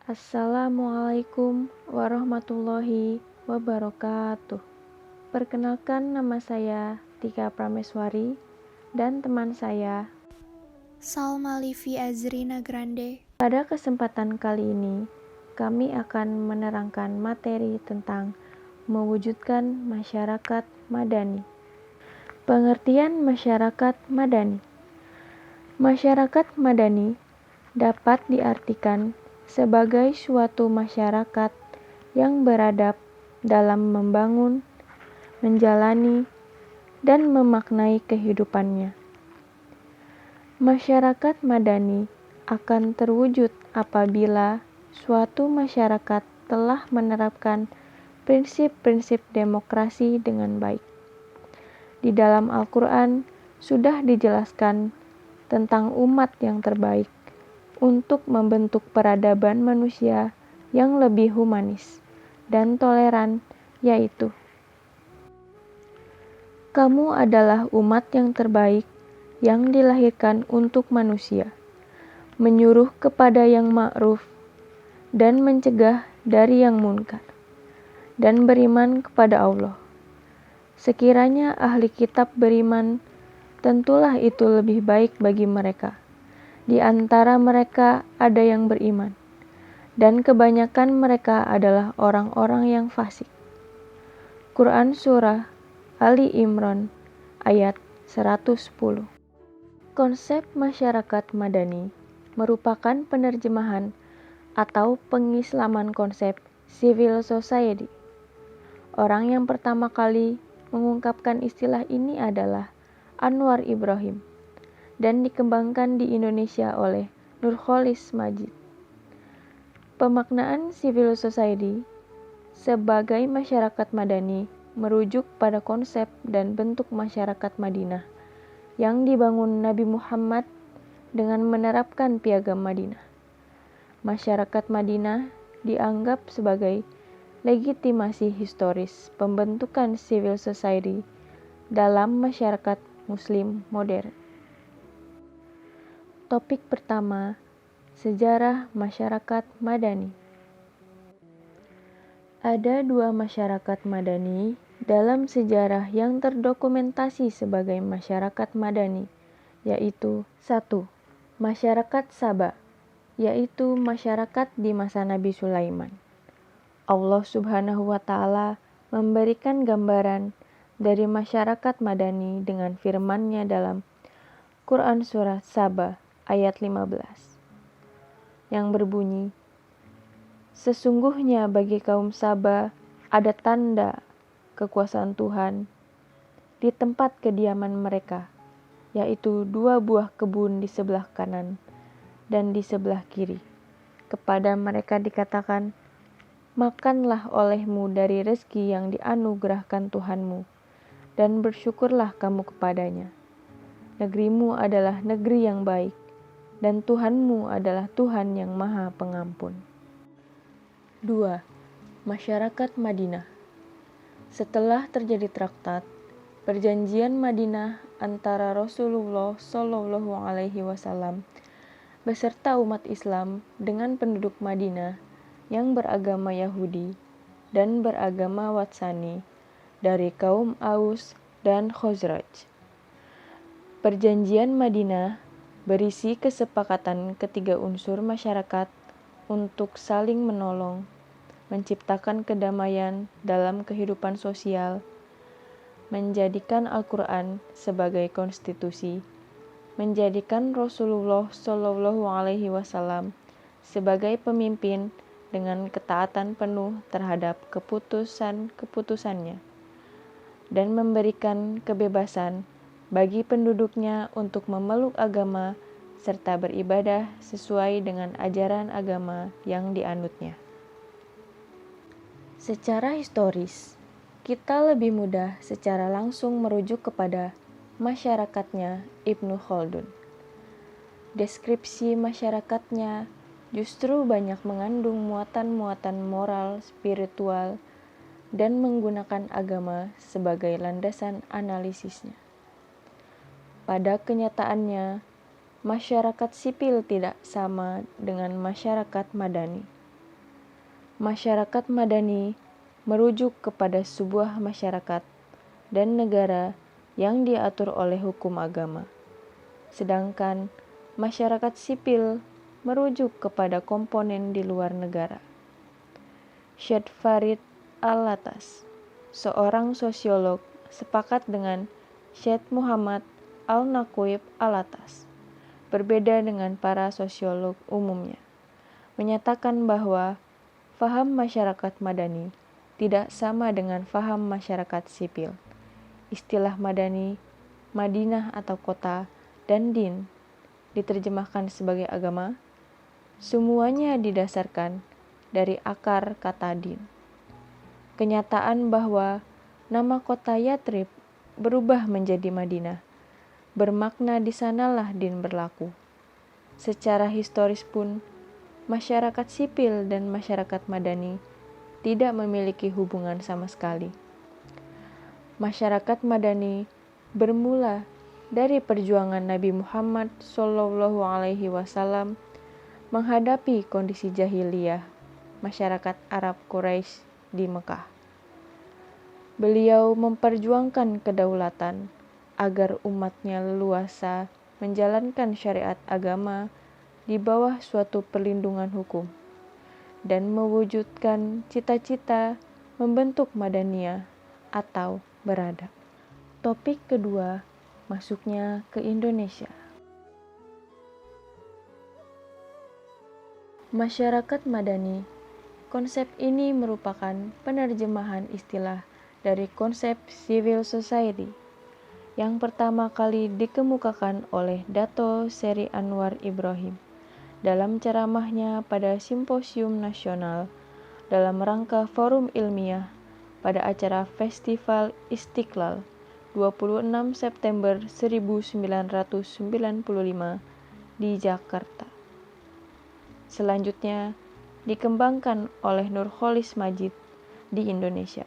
Assalamualaikum warahmatullahi wabarakatuh. Perkenalkan, nama saya Tika Prameswari dan teman saya Salma Livi Azrina Grande. Pada kesempatan kali ini, kami akan menerangkan materi tentang mewujudkan masyarakat madani. Pengertian masyarakat madani. Masyarakat madani dapat diartikan sebagai suatu masyarakat yang beradab dalam membangun, menjalani, dan memaknai kehidupannya. Masyarakat madani akan terwujud apabila suatu masyarakat telah menerapkan prinsip-prinsip demokrasi dengan baik. Di dalam Al-Quran sudah dijelaskan tentang umat yang terbaik untuk membentuk peradaban manusia yang lebih humanis dan toleran, yaitu kamu adalah umat yang terbaik yang dilahirkan untuk manusia, menyuruh kepada yang ma'ruf dan mencegah dari yang munkar, dan beriman kepada Allah. Sekiranya ahli kitab beriman, tentulah itu lebih baik bagi mereka. Di antara mereka ada yang beriman, dan kebanyakan mereka adalah orang-orang yang fasik. Quran Surah Ali Imran ayat 110. Konsep masyarakat madani merupakan penerjemahan atau pengislaman konsep civil society. Orang yang pertama kali mengungkapkan istilah ini adalah Anwar Ibrahim dan dikembangkan di Indonesia oleh Nurcholish Madjid. Pemaknaan civil society sebagai masyarakat madani merujuk pada konsep dan bentuk masyarakat Madinah yang dibangun Nabi Muhammad dengan menerapkan piagam Madinah. Masyarakat Madinah dianggap sebagai legitimasi historis pembentukan civil society dalam masyarakat Muslim modern. Topik pertama, sejarah masyarakat madani. Ada dua masyarakat madani dalam sejarah yang terdokumentasi sebagai masyarakat madani, yaitu 1. Masyarakat Saba, yaitu masyarakat di masa Nabi Sulaiman. Allah Subhanahu wa Ta'ala memberikan gambaran dari masyarakat madani dengan firman-Nya dalam Quran Surah Saba ayat 15 yang berbunyi, sesungguhnya bagi kaum Saba ada tanda kekuasaan Tuhan di tempat kediaman mereka, yaitu 2 buah kebun di sebelah kanan dan di sebelah kiri. Kepada mereka dikatakan, makanlah olehmu dari rezeki yang dianugerahkan Tuhanmu, dan bersyukurlah kamu kepadanya. Negerimu adalah negeri yang baik, dan Tuhanmu adalah Tuhan yang Maha Pengampun. 2. Masyarakat Madinah. Setelah terjadi traktat Perjanjian Madinah antara Rasulullah Shallallahu Alaihi Wasallam beserta umat Islam dengan penduduk Madinah yang beragama Yahudi dan beragama Watsani dari kaum Aus dan Khazraj. Perjanjian Madinah berisi kesepakatan ketiga unsur masyarakat untuk saling menolong, menciptakan kedamaian dalam kehidupan sosial, menjadikan Al-Quran sebagai konstitusi, menjadikan Rasulullah Shallallahu Alaihi Wasallam sebagai pemimpin dengan ketaatan penuh terhadap keputusan-keputusannya, dan memberikan kebebasan bagi penduduknya untuk memeluk agama serta beribadah sesuai dengan ajaran agama yang dianutnya. Secara historis, kita lebih mudah secara langsung merujuk kepada masyarakatnya Ibnu Khaldun. Deskripsi masyarakatnya justru banyak mengandung muatan-muatan moral, spiritual, dan menggunakan agama sebagai landasan analisisnya. Pada kenyataannya, masyarakat sipil tidak sama dengan masyarakat madani. Masyarakat madani merujuk kepada sebuah masyarakat dan negara yang diatur oleh hukum agama. Sedangkan masyarakat sipil merujuk kepada komponen di luar negara. Syed Farid Alatas, seorang sosiolog, sepakat dengan Syed Muhammad Al-Naqib Alatas, berbeda dengan para sosiolog umumnya, menyatakan bahwa faham masyarakat madani tidak sama dengan faham masyarakat sipil. Istilah madani, Madinah atau kota, dan din diterjemahkan sebagai agama, semuanya didasarkan dari akar kata din. Kenyataan bahwa nama kota Yatrib berubah menjadi Madinah bermakna di sanalah din berlaku. Secara historis pun, masyarakat sipil dan masyarakat madani tidak memiliki hubungan sama sekali. Masyarakat madani bermula dari perjuangan Nabi Muhammad SAW menghadapi kondisi jahiliyah masyarakat Arab Quraisy di Mekah. Beliau memperjuangkan kedaulatan agar umatnya leluasa menjalankan syariat agama di bawah suatu perlindungan hukum dan mewujudkan cita-cita membentuk Madaniyah atau beradab. Topik kedua, masuknya ke Indonesia. Masyarakat madani. Konsep ini merupakan penerjemahan istilah dari konsep civil society yang pertama kali dikemukakan oleh Dato Seri Anwar Ibrahim dalam ceramahnya pada Simposium Nasional dalam rangka forum ilmiah pada acara Festival Istiqlal 26 September 1995 di Jakarta. Selanjutnya dikembangkan oleh Nurholis Majid di Indonesia.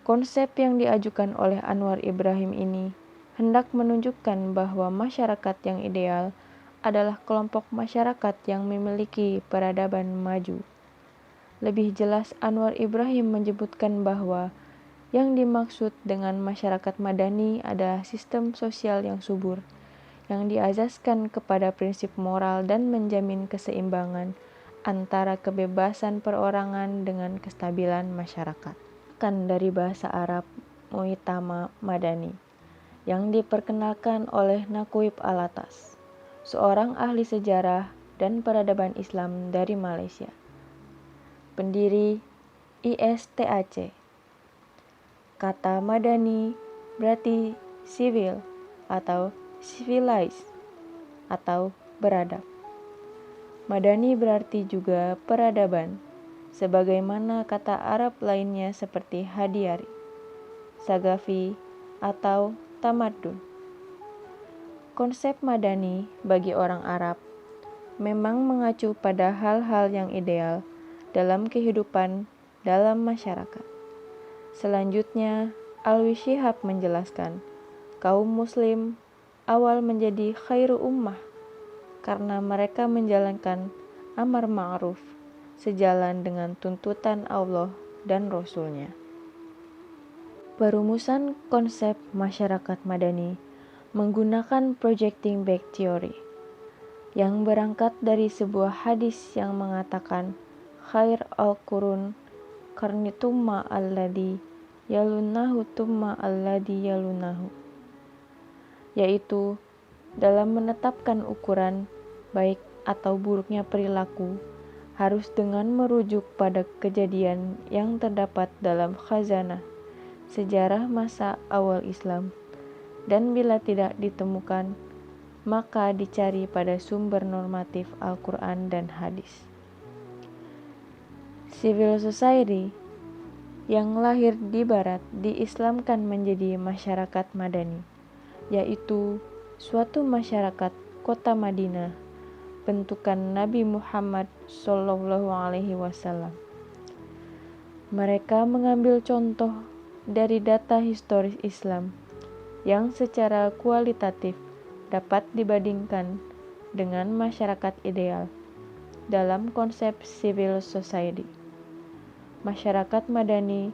Konsep yang diajukan oleh Anwar Ibrahim ini hendak menunjukkan bahwa masyarakat yang ideal adalah kelompok masyarakat yang memiliki peradaban maju. Lebih jelas, Anwar Ibrahim menyebutkan bahwa yang dimaksud dengan masyarakat madani adalah sistem sosial yang subur, yang diazaskan kepada prinsip moral dan menjamin keseimbangan antara kebebasan perorangan dengan kestabilan masyarakat. Kan dari bahasa Arab Mu'tama Madani yang diperkenalkan oleh Naqib Alatas, seorang ahli sejarah dan peradaban Islam dari Malaysia. Pendiri ISTAC. Kata Madani berarti civil atau civilized atau beradab. Madani berarti juga peradaban, sebagaimana kata Arab lainnya seperti Hadiyari, Sagafi, atau Tamadun. Konsep Madani bagi orang Arab memang mengacu pada hal-hal yang ideal dalam kehidupan dalam masyarakat. Selanjutnya, Alwi Shihab menjelaskan, kaum muslim awal menjadi khairu ummah karena mereka menjalankan amar ma'ruf sejalan dengan tuntutan Allah dan Rasul-Nya. Perumusan konsep masyarakat madani menggunakan projecting back theory yang berangkat dari sebuah hadis yang mengatakan khair al-qurun qarni tumma alladhi yalunahu tumma alladhi yalunahu, yaitu dalam menetapkan ukuran baik atau buruknya perilaku harus dengan merujuk pada kejadian yang terdapat dalam khazanah sejarah masa awal Islam, dan bila tidak ditemukan maka dicari pada sumber normatif Al-Quran dan hadis. Civil society yang lahir di barat diislamkan menjadi masyarakat madani, yaitu suatu masyarakat kota Madinah bentukan Nabi Muhammad SAW. Mereka mengambil contoh dari data historis Islam yang secara kualitatif dapat dibandingkan dengan masyarakat ideal. dalam konsep civil society. Masyarakat Madani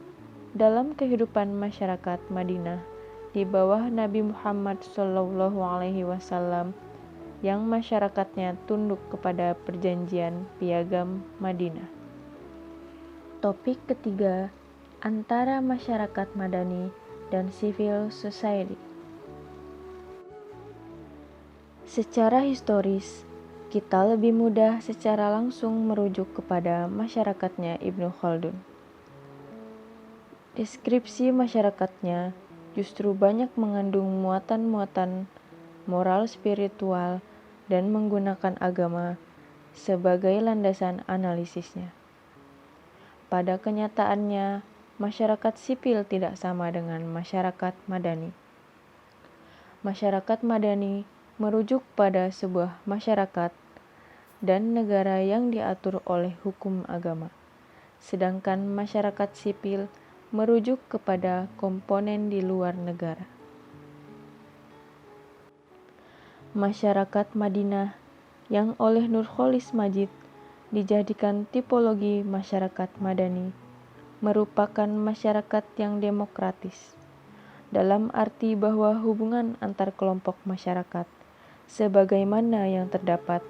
dalam kehidupan masyarakat Madinah di bawah Nabi Muhammad SAW yang masyarakatnya tunduk kepada perjanjian Piagam Madinah. Topik ketiga, antara masyarakat Madani dan civil society. Secara historis, kita lebih mudah secara langsung merujuk kepada masyarakatnya Ibnu Khaldun. Deskripsi masyarakatnya justru banyak mengandung muatan-muatan moral spiritual dan menggunakan agama sebagai landasan analisisnya. Pada kenyataannya, masyarakat sipil tidak sama dengan masyarakat Madani. Masyarakat Madani merujuk pada sebuah masyarakat dan negara yang diatur oleh hukum agama, sedangkan masyarakat sipil merujuk kepada komponen di luar negara. Masyarakat Madinah yang oleh Nurcholish Madjid dijadikan tipologi masyarakat Madani merupakan masyarakat yang demokratis, dalam arti bahwa hubungan antar kelompok masyarakat sebagaimana yang terdapat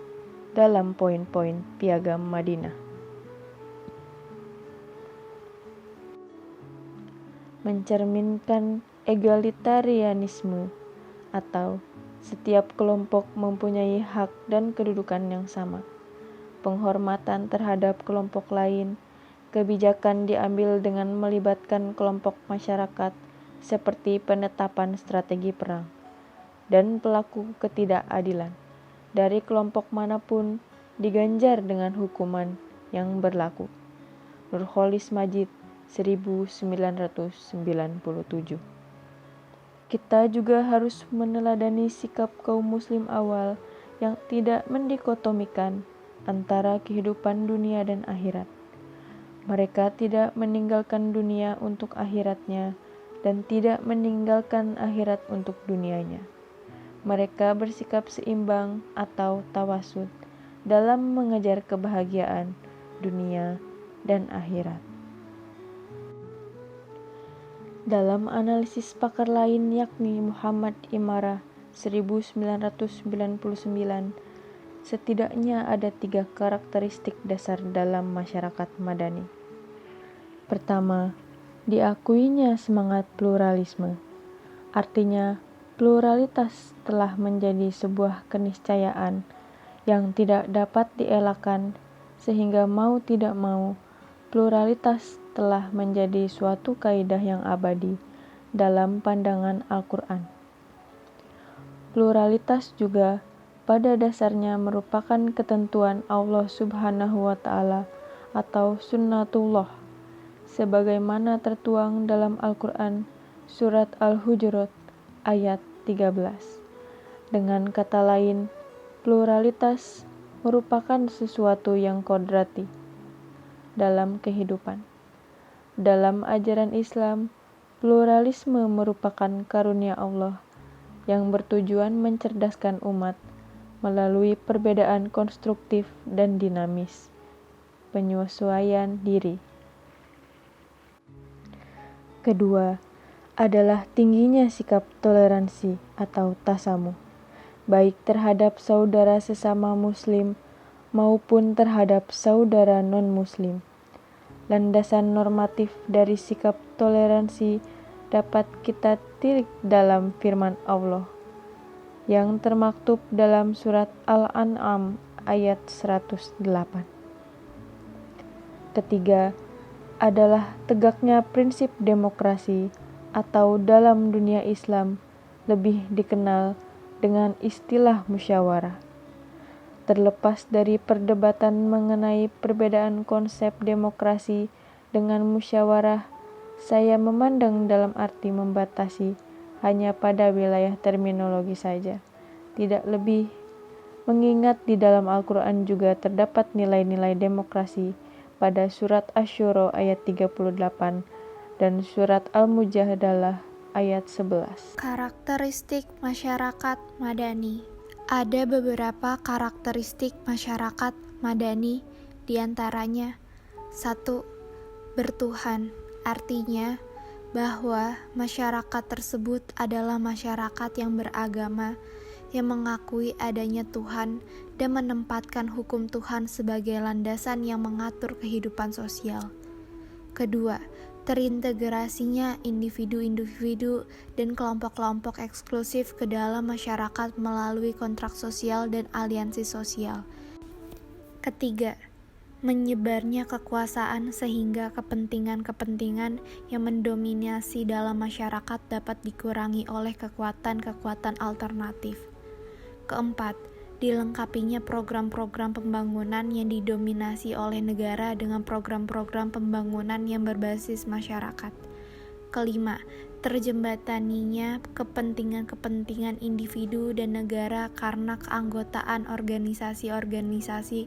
dalam poin-poin Piagam Madinah. Mencerminkan egalitarianisme atau setiap kelompok mempunyai hak dan kedudukan yang sama, penghormatan terhadap kelompok lain, kebijakan diambil dengan melibatkan kelompok masyarakat seperti penetapan strategi perang, dan pelaku ketidakadilan dari kelompok manapun diganjar dengan hukuman yang berlaku. Nurcholish Madjid 1997. Kita juga harus meneladani sikap kaum muslim awal yang tidak mendikotomikan antara kehidupan dunia dan akhirat. Mereka tidak meninggalkan dunia untuk akhiratnya dan tidak meninggalkan akhirat untuk dunianya. Mereka bersikap seimbang atau tawasud dalam mengejar kebahagiaan dunia dan akhirat. Dalam analisis pakar lain yakni Muhammad Imarah 1999, setidaknya ada 3 karakteristik dasar dalam masyarakat Madani. Pertama, diakuinya semangat pluralisme. Artinya, pluralitas telah menjadi sebuah keniscayaan yang tidak dapat dielakkan, sehingga mau tidak mau, pluralitas telah menjadi suatu kaidah yang abadi dalam pandangan Al-Quran. Pluralitas juga pada dasarnya merupakan ketentuan Allah Subhanahu wa Ta'ala atau sunnatullah, sebagaimana tertuang dalam Al-Quran surat Al-Hujurat ayat 13. Dengan kata lain, pluralitas merupakan sesuatu yang kodrati dalam kehidupan. Dalam ajaran Islam, pluralisme merupakan karunia Allah yang bertujuan mencerdaskan umat melalui perbedaan konstruktif dan dinamis, penyesuaian diri. Kedua, adalah tingginya sikap toleransi atau tasamuh, baik terhadap saudara sesama muslim maupun terhadap saudara non-muslim. Landasan normatif dari sikap toleransi dapat kita tilik dalam firman Allah yang termaktub dalam surat Al-An'am ayat 108. Ketiga, adalah tegaknya prinsip demokrasi atau dalam dunia Islam lebih dikenal dengan istilah musyawarah. Terlepas dari perdebatan mengenai perbedaan konsep demokrasi dengan musyawarah, saya memandang dalam arti membatasi hanya pada wilayah terminologi saja, tidak lebih, mengingat di dalam Al-Quran juga terdapat nilai-nilai demokrasi pada surat Asy-Syura ayat 38 dan surat Al-Mujadalah ayat 11. Karakteristik masyarakat Madani. Ada beberapa karakteristik masyarakat madani diantaranya 1. Bertuhan, artinya bahwa masyarakat tersebut adalah masyarakat yang beragama, yang mengakui adanya Tuhan dan menempatkan hukum Tuhan sebagai landasan yang mengatur kehidupan sosial. Kedua, terintegrasinya individu-individu dan kelompok-kelompok eksklusif ke dalam masyarakat melalui kontrak sosial dan aliansi sosial. Ketiga, menyebarnya kekuasaan sehingga kepentingan-kepentingan yang mendominasi dalam masyarakat dapat dikurangi oleh kekuatan-kekuatan alternatif. Keempat, dilengkapinya program-program pembangunan yang didominasi oleh negara dengan program-program pembangunan yang berbasis masyarakat. Kelima, terjembataninya kepentingan-kepentingan individu dan negara karena keanggotaan organisasi-organisasi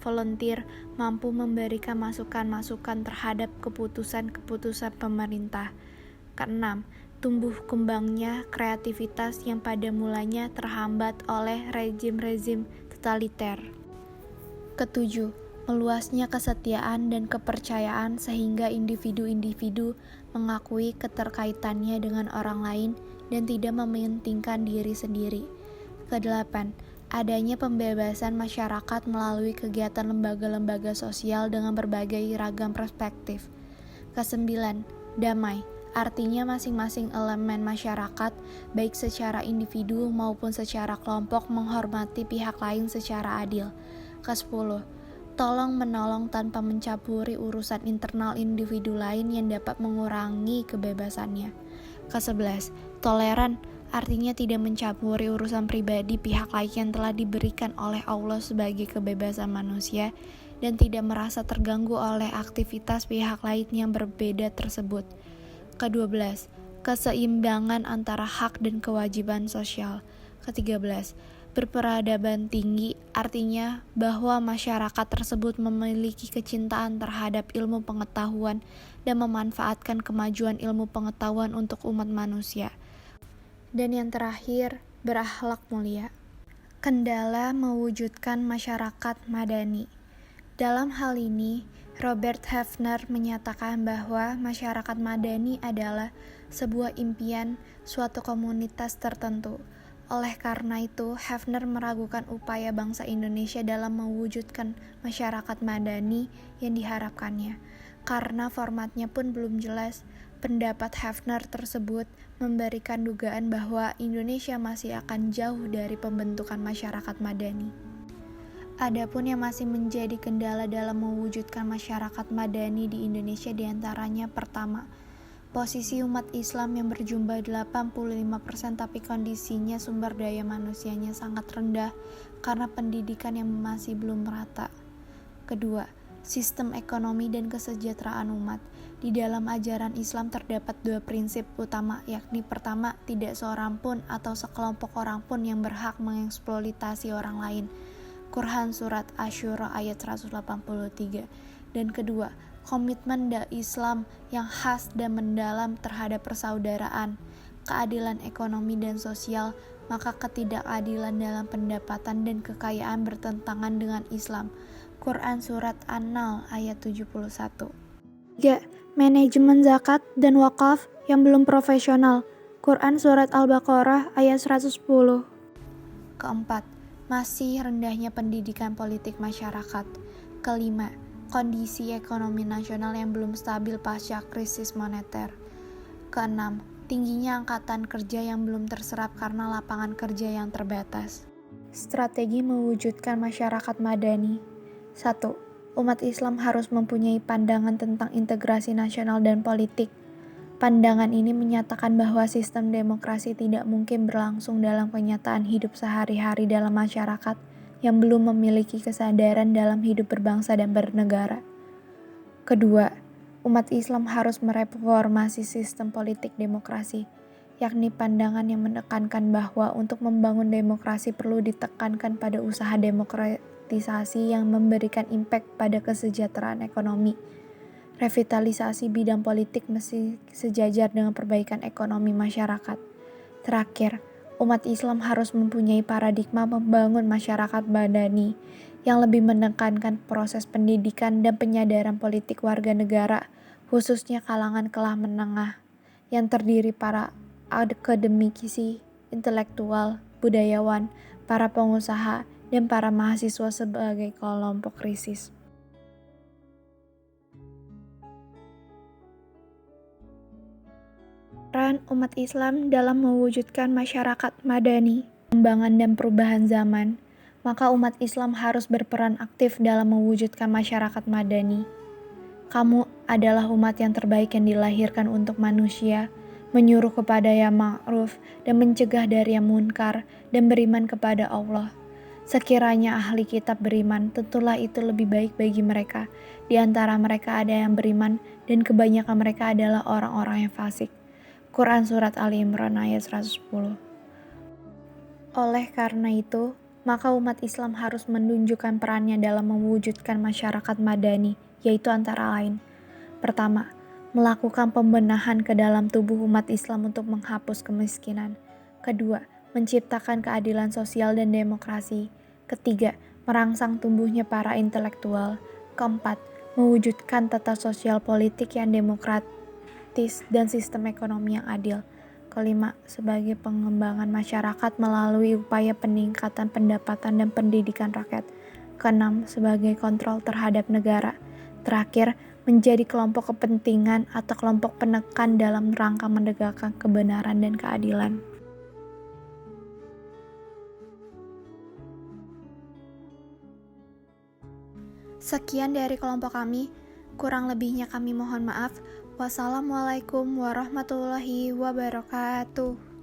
volunteer mampu memberikan masukan-masukan terhadap keputusan-keputusan pemerintah. Keenam, tumbuh kembangnya kreativitas yang pada mulanya terhambat oleh rezim-rezim totaliter. Ketujuh, meluasnya kesetiaan dan kepercayaan sehingga individu-individu mengakui keterkaitannya dengan orang lain dan tidak mementingkan diri sendiri. Kedelapan, adanya pembebasan masyarakat melalui kegiatan lembaga-lembaga sosial dengan berbagai ragam perspektif. Kesembilan, damai, artinya masing-masing elemen masyarakat, baik secara individu maupun secara kelompok, menghormati pihak lain secara adil. Kesepuluh, tolong-menolong tanpa mencampuri urusan internal individu lain yang dapat mengurangi kebebasannya. Kesebelas, toleran, artinya tidak mencampuri urusan pribadi pihak lain yang telah diberikan oleh Allah sebagai kebebasan manusia dan tidak merasa terganggu oleh aktivitas pihak lain yang berbeda tersebut. Ke-12, keseimbangan antara hak dan kewajiban sosial. Ke-13, berperadaban tinggi, artinya bahwa masyarakat tersebut memiliki kecintaan terhadap ilmu pengetahuan dan memanfaatkan kemajuan ilmu pengetahuan untuk umat manusia. Dan yang terakhir, berakhlak mulia. Kendala mewujudkan masyarakat madani. Dalam hal ini, Robert Havener menyatakan bahwa masyarakat madani adalah sebuah impian suatu komunitas tertentu. Oleh karena itu, Havener meragukan upaya bangsa Indonesia dalam mewujudkan masyarakat madani yang diharapkannya. Karena formatnya pun belum jelas, pendapat Havener tersebut memberikan dugaan bahwa Indonesia masih akan jauh dari pembentukan masyarakat madani. Adapun yang masih menjadi kendala dalam mewujudkan masyarakat madani di Indonesia diantaranya pertama, posisi umat Islam yang berjumlah 85% tapi kondisinya sumber daya manusianya sangat rendah karena pendidikan yang masih belum merata. Kedua, sistem ekonomi dan kesejahteraan umat. Di dalam ajaran Islam terdapat dua prinsip utama, yakni pertama, tidak seorang pun atau sekelompok orang pun yang berhak mengeksploitasi orang lain. Quran Surat Asy-Syura ayat 183. Dan kedua, komitmen Islam yang khas dan mendalam terhadap persaudaraan, keadilan ekonomi dan sosial, maka ketidakadilan dalam pendapatan dan kekayaan bertentangan dengan Islam. Quran Surat An-Nahl ayat 71. 3. Manajemen zakat dan wakaf yang belum profesional. Quran Surat Al-Baqarah ayat 110. Keempat, masih rendahnya pendidikan politik masyarakat. Kelima, kondisi ekonomi nasional yang belum stabil pasca krisis moneter. Keenam, tingginya angkatan kerja yang belum terserap karena lapangan kerja yang terbatas. Strategi mewujudkan masyarakat madani. 1. Umat Islam harus mempunyai pandangan tentang integrasi nasional dan politik. Pandangan ini menyatakan bahwa sistem demokrasi tidak mungkin berlangsung dalam kenyataan hidup sehari-hari dalam masyarakat yang belum memiliki kesadaran dalam hidup berbangsa dan bernegara. Kedua, umat Islam harus mereformasi sistem politik demokrasi, yakni pandangan yang menekankan bahwa untuk membangun demokrasi perlu ditekankan pada usaha demokratisasi yang memberikan impact pada kesejahteraan ekonomi. Revitalisasi bidang politik mesti sejajar dengan perbaikan ekonomi masyarakat. Terakhir, umat Islam harus mempunyai paradigma membangun masyarakat madani, yang lebih menekankan proses pendidikan dan penyadaran politik warga negara, khususnya kalangan kelas menengah, yang terdiri para akademisi, intelektual, budayawan, para pengusaha, dan para mahasiswa sebagai kelompok krisis. Peran umat Islam dalam mewujudkan masyarakat madani, perkembangan dan perubahan zaman, maka umat Islam harus berperan aktif dalam mewujudkan masyarakat madani. Kamu adalah umat yang terbaik yang dilahirkan untuk manusia, menyuruh kepada yang ma'ruf dan mencegah dari yang munkar, dan beriman kepada Allah. Sekiranya ahli kitab beriman, tentulah itu lebih baik bagi mereka. Di antara mereka ada yang beriman, dan kebanyakan mereka adalah orang-orang yang fasik. Quran Surat Ali Imran ayat 110. Oleh karena itu, maka umat Islam harus menunjukkan perannya dalam mewujudkan masyarakat madani, yaitu antara lain: pertama, melakukan pembenahan ke dalam tubuh umat Islam untuk menghapus kemiskinan. Kedua, menciptakan keadilan sosial dan demokrasi. Ketiga, merangsang tumbuhnya para intelektual. Keempat, mewujudkan tata sosial politik yang demokratis dan sistem ekonomi yang adil. Kelima, sebagai pengembangan masyarakat melalui upaya peningkatan pendapatan dan pendidikan rakyat. Keenam, sebagai kontrol terhadap negara. Terakhir, menjadi kelompok kepentingan atau kelompok penekan dalam rangka menegakkan kebenaran dan keadilan. Sekian dari kelompok kami, kurang lebihnya kami mohon maaf. Wassalamualaikum warahmatullahi wabarakatuh.